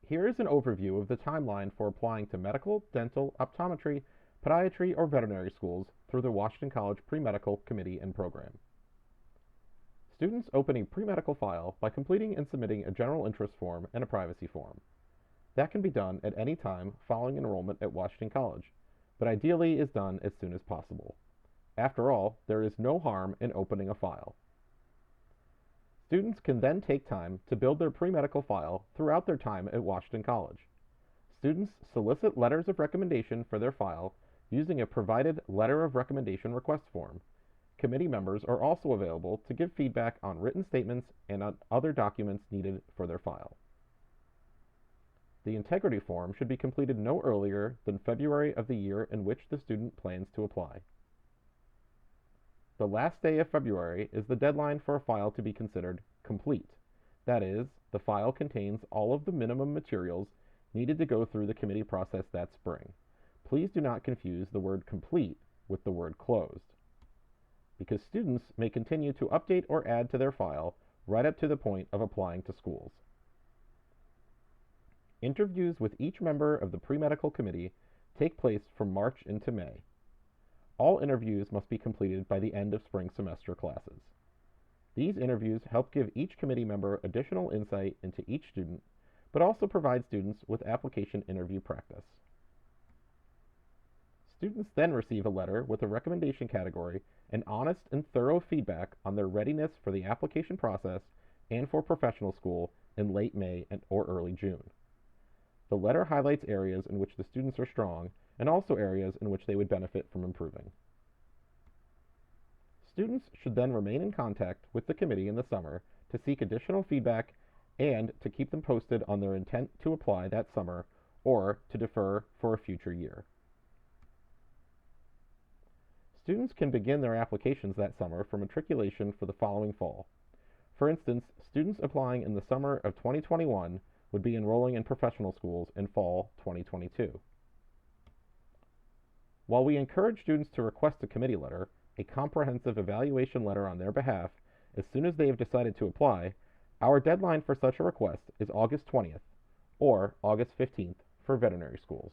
Here is an overview of the timeline for applying to medical, dental, optometry, podiatry, or veterinary schools through the Washington College Premedical Committee and Program. Students open a pre-medical file by completing and submitting a general interest form and a privacy form. That can be done at any time following enrollment at Washington College, but ideally is done as soon as possible. After all, there is no harm in opening a file. Students can then take time to build their pre-medical file throughout their time at Washington College. Students solicit letters of recommendation for their file using a provided letter of recommendation request form. Committee members are also available to give feedback on written statements and on other documents needed for their file. The integrity form should be completed no earlier than February of the year in which the student plans to apply. The last day of February is the deadline for a file to be considered complete. That is, the file contains all of the minimum materials needed to go through the committee process that spring. Please do not confuse the word complete with the word closed, because students may continue to update or add to their file right up to the point of applying to schools. Interviews with each member of the pre-medical committee take place from March into May. All interviews must be completed by the end of spring semester classes. These interviews help give each committee member additional insight into each student, but also provide students with application interview practice. Students then receive a letter with a recommendation category and honest and thorough feedback on their readiness for the application process and for professional school in late May or early June. The letter highlights areas in which the students are strong and also areas in which they would benefit from improving. Students should then remain in contact with the committee in the summer to seek additional feedback and to keep them posted on their intent to apply that summer or to defer for a future year. Students can begin their applications that summer for matriculation for the following fall. For instance, students applying in the summer of 2021 would be enrolling in professional schools in fall 2022. While we encourage students to request a committee letter, a comprehensive evaluation letter on their behalf, as soon as they have decided to apply, our deadline for such a request is August 20th or August 15th for veterinary schools.